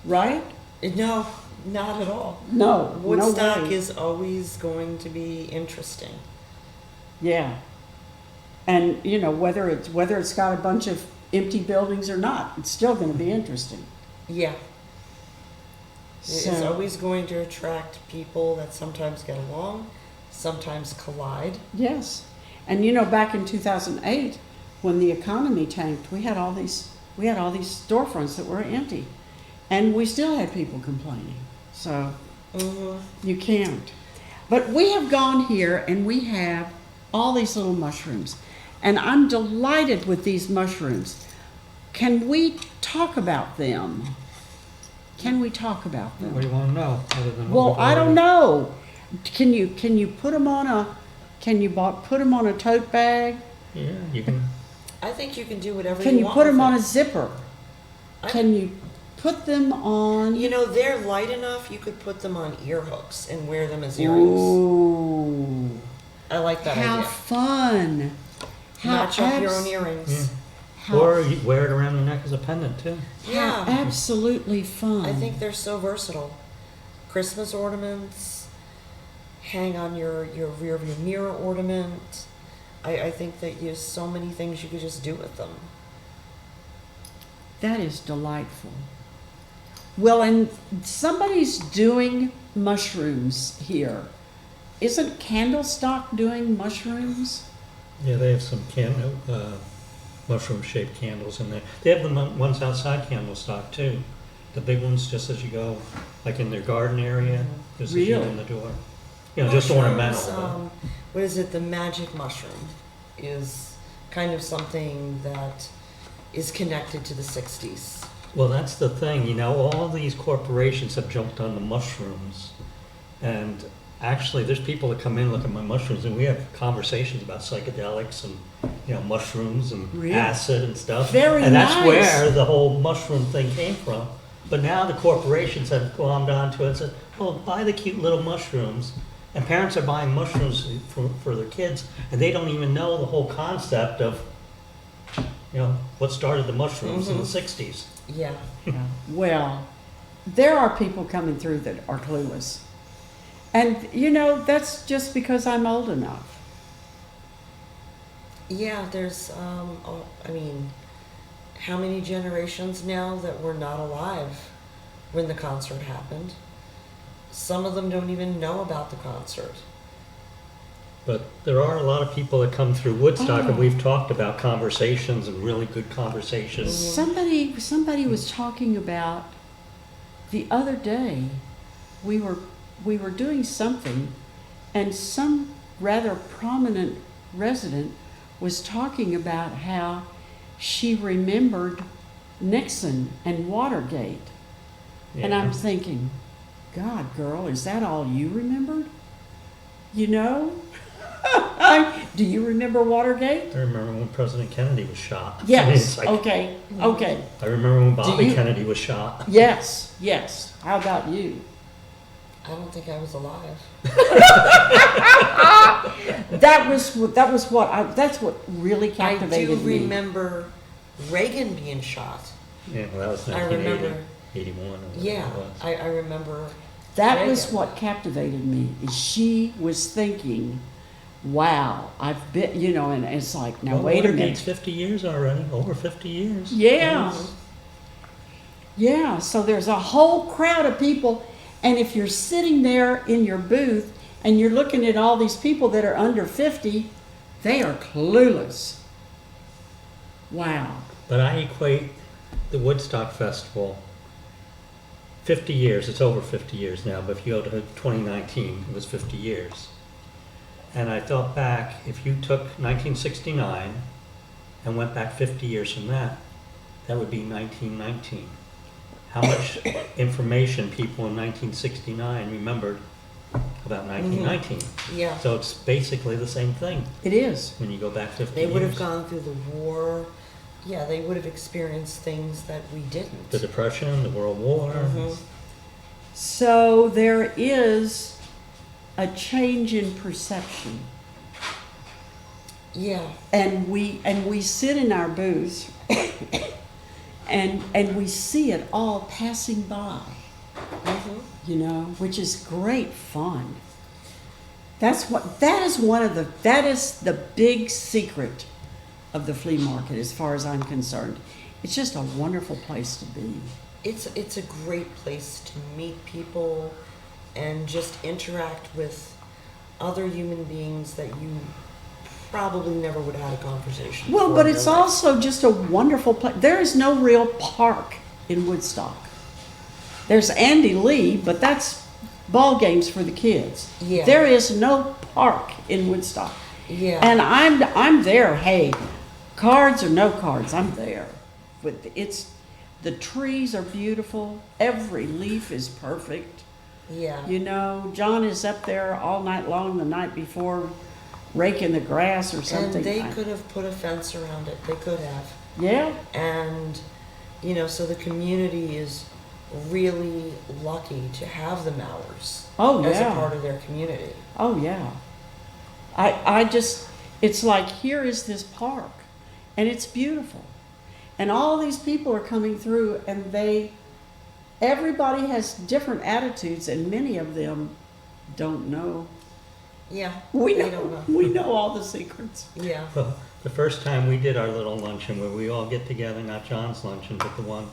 right? No, not at all. No, Woodstock no way. is always going to be interesting. Yeah. And, whether it's got a bunch of empty buildings or not, it's still going to be interesting. Yeah. It's So- always going to attract people that sometimes get along, sometimes collide. Yes. And back in 2008, when the economy tanked, we had all these storefronts that were empty. And we still had people complaining. So you can't. But we have gone here and we have all these little mushrooms. And I'm delighted with these mushrooms. Can we talk about them? Can we talk about them? What do you want to know, other than what Well, we've I don't already- know. Can you put them on a tote bag? Yeah, you can. I think you can do whatever Can you want put them with on it. a zipper? I- Can you put them on? They're light enough you could put them on ear hooks and wear them as earrings. Ooh, I like that how idea. fun! Match up your own earrings. How, Or you wear it around your neck as a pendant, too. Yeah. how absolutely fun! I think they're so versatile. Christmas ornaments, hang on your rear view mirror ornament. I think that there's so many things you could just do with them. that is delightful. Well, and somebody's doing mushrooms here. Isn't Candlestock doing mushrooms? Yeah, they have some mushroom-shaped candles in there. They have the ones outside Candlestock, too. The big ones, just as you go, like in their garden area, just as you Really? in the door. Just ornamental. Mushrooms, what is it? The magic mushroom is kind of something that is connected to the 60s. Well, that's the thing, all these corporations have jumped on the mushrooms. And actually, there's people that come in, look at my mushrooms, and we have conversations about psychedelics and, mushrooms and Really? acid and stuff. Very And that's nice. where the whole mushroom thing came from. But now the corporations have glommed onto it and said, oh, buy the cute little mushrooms. And parents are buying mushrooms for their kids, and they don't even know the whole concept of, what started the mushrooms in the 60s. Yeah. Yeah. Well, there are people coming through that are clueless. And, that's just because I'm old enough. Yeah, there's, how many generations now that were not alive when the concert happened? Some of them don't even know about the concert. But there are a lot of people that come through Woodstock, Oh. and we've talked about conversations and really good conversations. Somebody was talking about the other day. We were doing something, and some rather prominent resident was talking about how she remembered Nixon and Watergate. And I'm thinking, God, girl, is that all you remembered? You know? Do you remember Watergate? I remember when President Kennedy was shot. Yes, It's like- okay, okay. I remember when Bobby you- Kennedy was shot. Yes, yes. How about you? I don't think I was alive. That's what really I captivated do me. remember Reagan being shot. Yeah, well, that was I 1980, remember. 81. or whatever Yeah, it was. I remember. That was Reagan. what captivated me, is she was thinking, wow, I've been, you know, and it's like, now Well, wait a Watergate's minute. 50 years already, over 50 years. Yeah. Yeah, so there's a whole crowd of people, and if you're sitting there in your booth and you're looking at all these people that are under 50, they are clueless. Wow. But I equate the Woodstock Festival, 50 years, it's over 50 years now, but if you go to 2019, it was 50 years. And I thought back, if you took 1969 and went back 50 years from that, that would be 1919. How much information people in 1969 remembered about 1919. Yeah, So it's basically the same thing It is. when you go back 50 they years. would have gone through the war. Yeah, they would have experienced things that we didn't. The Depression, the World War. Mhm. So there is a change in perception. Yeah, And we sit in our booths and we see it all passing by, you know, which is great fun. That is the big secret of the flea market as far as I'm concerned. It's just a wonderful place to be. it's a great place to meet people and just interact with other human beings that you probably never would have had a conversation Well, before but in it's your life. also just a wonderful place. There is no real park in Woodstock. There's Andy Lee, but that's ball games for the kids. Yeah. There is no park in Woodstock. Yeah. And I'm there. Hey, cards or no cards, I'm there. But the trees are beautiful. Every leaf is perfect. Yeah. You know, John is up there all night long the night before, raking the grass or something. And they could have put a fence around it. They could have. Yeah. And, you know, so the community is really lucky to have the Mowers Oh, as a yeah. part of their community. Oh, yeah. I just, it's like, here is this park, and it's beautiful. And all these people are coming through, and everybody has different attitudes, and many of them don't know. Yeah. We they know, don't know. we know all the secrets. Yeah. Well, the first time we did our little luncheon where we all get together, not John's luncheon, but the one,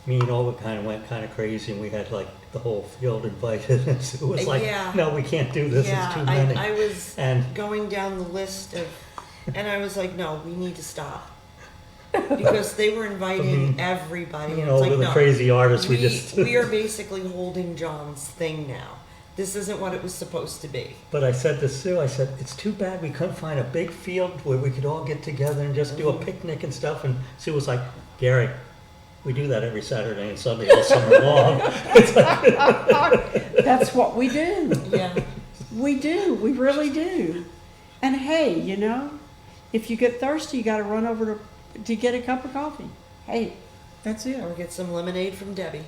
me and Olga kind of went kind of crazy, and we had like the whole field invited. And so it was like, Yeah. no, we can't do this, it's too many. I was And going down the list of, and I was like, no, we need to stop. Because they were inviting everybody. And it's Olga, like, the no, crazy artist, we are basically holding John's thing now. This isn't what it was supposed to be. But I said to Sue, I said, it's too bad we couldn't find a big field where we could all get together and just do a picnic and stuff. And Sue was like, Gary, we do that every Saturday and Sunday all summer long. That's what we do. Yeah. We do. We really do. And hey, you know, if you get thirsty, you got to run over to get a cup of coffee. Hey, that's it. Or get some lemonade from Debbie.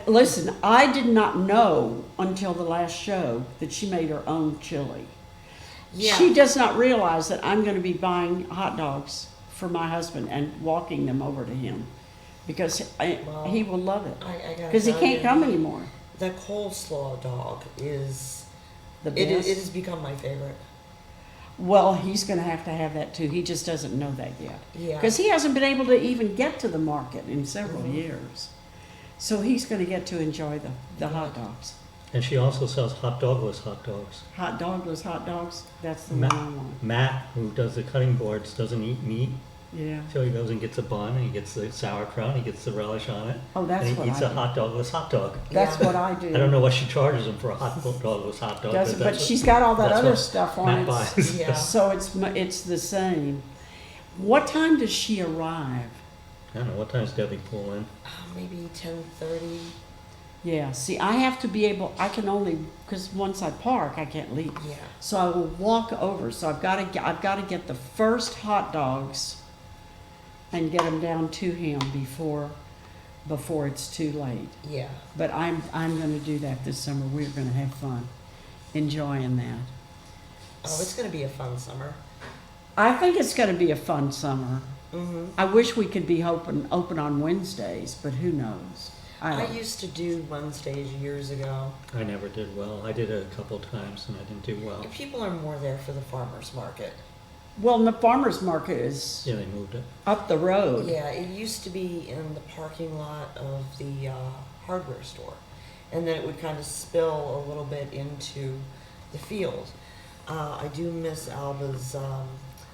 Listen, I did not know until the last show that she made her own chili. Yeah. She does not realize that I'm going to be buying hot dogs for my husband and walking them over to him because Well, he will love it I gotta because he tell can't you, come anymore. The coleslaw dog is, The it best. has become my favorite. Well, he's going to have that too. He just doesn't know that yet. Yeah. Because he hasn't been able to even get to the market in several years. So he's going to get to enjoy the hot dogs. And she also sells hot dogless hot dogs. Hot dogless hot dogs, that's the Ma- one I want. Matt, who does the cutting boards, doesn't eat meat. Yeah. So he goes and gets a bun, and he gets the sauerkraut, and he gets the relish on it, Oh, that's and what he eats I a do. hot dogless hot dog. That's Yeah. what I do. I don't know what she charges him for a hot dogless hot dog, Doesn't, but that's she's got all that that's other what stuff on Matt it. buys. Yeah. So it's the same. What time does she arrive? I don't know, what time's Debbie pull in? Maybe 10:30. Yeah, see, I have to be able, I can only, because once I park, I can't leave. Yeah. So I will walk over, so I've got to get the first hot dogs and get them down to him before it's too late. Yeah. But I'm going to do that this summer. We're going to have fun enjoying that. Oh, it's going to be a fun summer. I think it's going to be a fun summer. Mm-hmm. I wish we could be open on Wednesdays, but who knows? I used to do Wednesdays years ago. I never did well. I did it a couple times, and I didn't do well. And people are more there for the farmer's market. Well, the farmer's market is Yeah, they moved it. up the road. Yeah, it used to be in the parking lot of the hardware store. And then it would kind of spill a little bit into the field. I do miss Alba's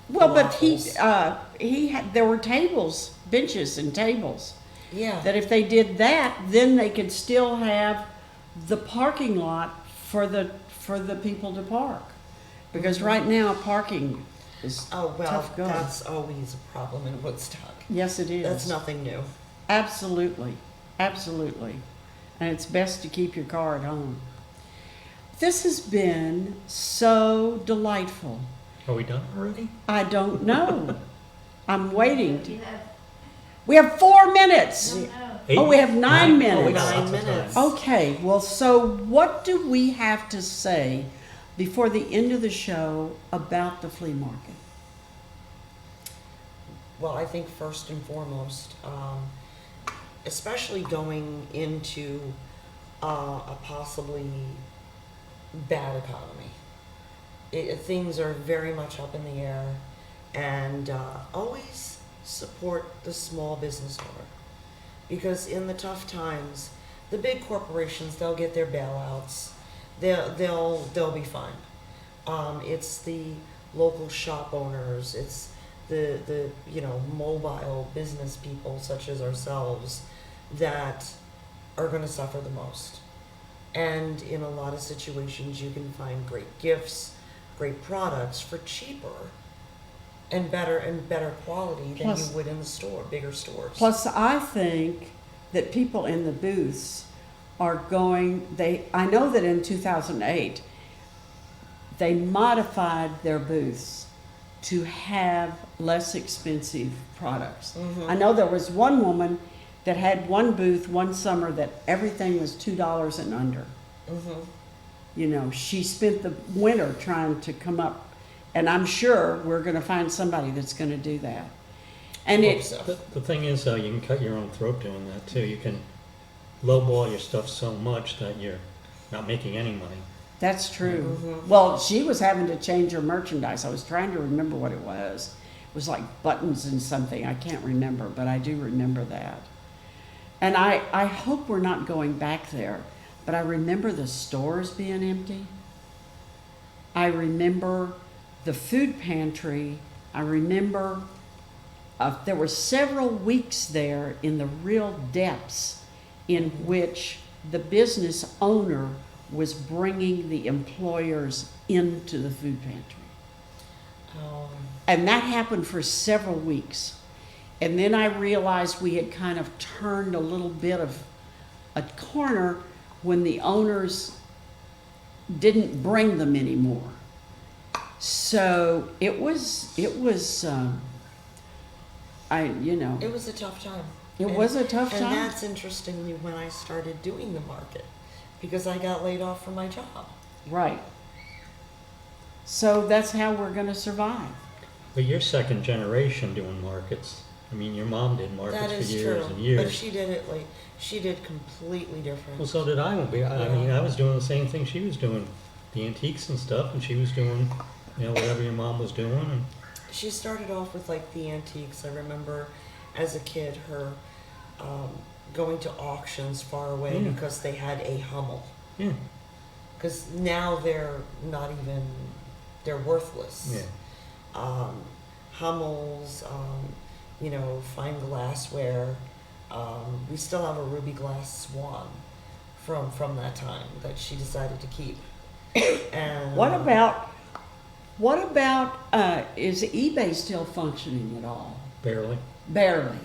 Well, but falafels. he had, there were tables, benches and tables, Yeah. that if they did that, then they could still have the parking lot for the people to park. Because right now, parking is Oh, well, tough going. that's always a problem in Woodstock. Yes, it is. That's nothing new. Absolutely, absolutely. And it's best to keep your car at home. This has been so delightful. Are we done already? I don't know. I'm waiting. We have 4 minutes. Eight? Oh, we have 9 Oh, we minutes. got lots of 9 minutes. time. Okay, well, so what do we have to say before the end of the show about the flea market? Well, I think first and foremost, especially going into a possibly bad economy, things are very much up in the air, and always support the small business owner. Because in the tough times, the big corporations, they'll get their bailouts. They'll be fine. It's the local shop owners. It's the mobile business people such as ourselves that are going to suffer the most. And in a lot of situations, you can find great gifts, great products for cheaper and better quality than Plus- you would in the store, bigger stores. Plus, I think that people in the booths are I know that in 2008, they modified their booths to have less expensive products. Mhm. I know there was one woman that had one booth one summer that everything was $2 and under. Mhm. You know, she spent the winter trying to come up, and I'm sure we're going to find somebody that's going to do that. And Hope it's so. The thing is, though, you can cut your own throat doing that, too. You can lowball your stuff so much that you're not making any money. That's true. Mhm. Well, she was having to change her merchandise. I was trying to remember what it was. It was like buttons and something. I can't remember, but I do remember that. And I hope we're not going back there, but I remember the stores being empty. I remember the food pantry. I remember there were several weeks there in the real depths in which the business owner was bringing the employers into the food pantry. And that happened for several weeks. And then I realized we had kind of turned a little bit of a corner when the owners didn't bring them anymore. So it was It was a tough time. It was a tough And time. that's interestingly when I started doing the market, because I got laid off from my job. Right. So that's how we're going to survive. But you're second generation doing markets. I mean, your mom did markets That for is years true, and years. but she did completely different. Well, so did I. I mean, I was doing the same thing she was doing, the antiques and stuff, and she was doing, whatever your mom was doing. And She started off with like the antiques. I remember as a kid her going to auctions far away Yeah. because they had a Hummel. yeah, Because now they're not even, they're worthless. yeah. Hummels, you know, fine glassware. We still have a ruby glass swan from that time that she decided to keep. And What about, is eBay still functioning at all? Barely. Barely.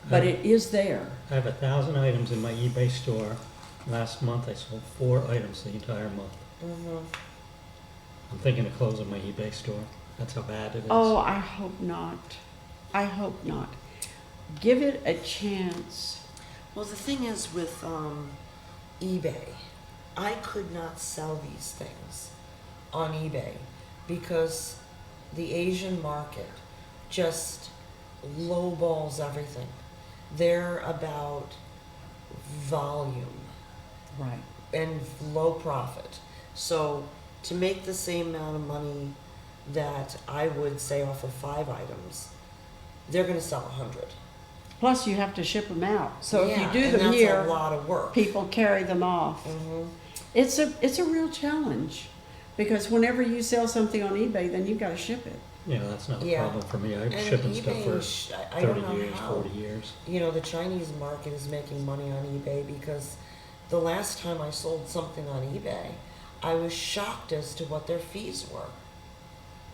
But it is there. I have 1,000 items in my eBay store. Last month I sold 4 items the entire month. Mhm. I'm thinking of closing my eBay store. That's how bad it is. Oh, I hope not. I hope not. Give it a chance. Well, the thing is with eBay, I could not sell these things on eBay because the Asian market just lowballs everything. They're about volume Right. and low profit. So to make the same amount of money that I would say off of 5 items, they're going to sell 100. Plus, you have to ship them out. So if Yeah, you do and them that's here, a lot of work. people carry them off. Mhm. It's a real challenge because whenever you sell something on eBay, then you've got to ship it. Yeah, that's not a Yeah. problem for me. I've And shipping stuff eBay for is, I don't 30 know years, how. 40 years. You know, the Chinese market is making money on eBay because the last time I sold something on eBay, I was shocked as to what their fees were.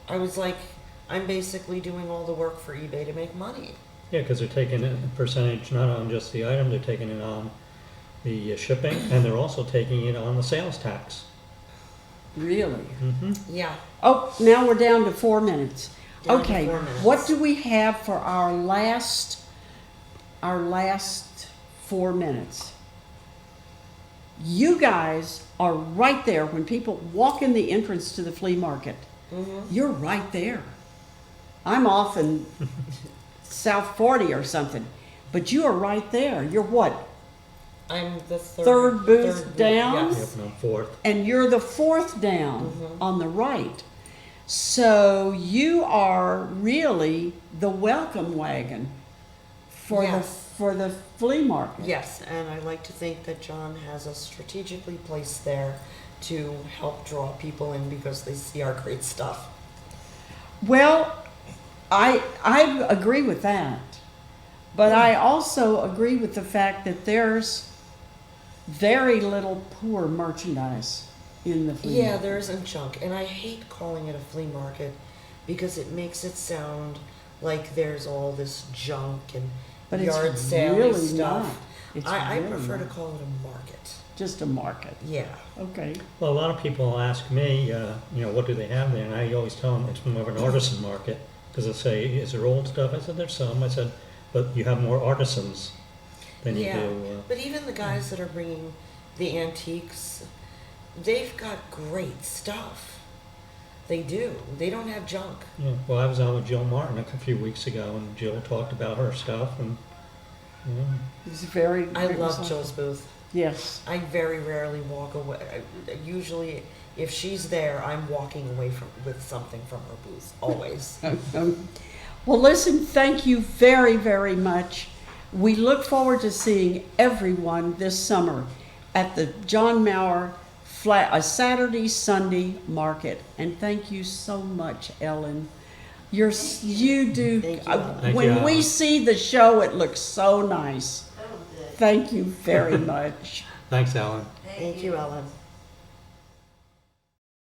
I was like, I'm basically doing all the work for eBay to make money. Yeah, because they're taking a percentage not on just the item, they're taking it on the shipping, and they're also taking it on the sales tax. Really? Mm-hmm. Yeah. Oh, now we're down to 4 minutes. Down to Okay, 4 minutes. what do we have for our last 4 minutes? You guys are right there when people walk in the entrance to the flea market. Mhm. You're right there. I'm off in South 40 or something, but you are right there. You're what? I'm the Third booth down? Yes. Yep, and I'm 4th. And you're the 4th down Mhm. on the right. So you are really the welcome wagon for Yes. the flea market. Yes, and I like to think that John has us strategically placed there to help draw people in because they see our great stuff. Well, I agree with that. But I also agree with the fact that there's very little poor merchandise in the flea Yeah, market. there isn't junk, and I hate calling it a flea market because it makes it sound like there's all this junk and But it's yard sale really stuff. not. It's I really prefer to not. call it a market. Just a market. Yeah. Okay. Well, a lot of people ask me, what do they have there? And I always tell them it's more of an artisan market. Because they'll say, is there old stuff? I said, there's some. I said, but you have more artisans than you Yeah. do. But even the guys that are bringing the antiques, they've got great stuff. They do. They don't have junk. Yeah. Well, I was out with Jill Martin a few weeks ago, and Jill talked about her stuff. And It's very. I it was love like- Jill's booth. Yes. I very rarely walk away. Usually, if she's there, I'm walking away with something from her booth. Always. Well, listen, thank you very, very much. We look forward to seeing everyone this summer at the John Mauer Saturday, Sunday market. And thank you so much, Ellen. You do. Thank you, Ellen. Thank When you, we Ellen. see the show, it looks so nice. Thank you very much. thanks, Alan. Thank you, Ellen.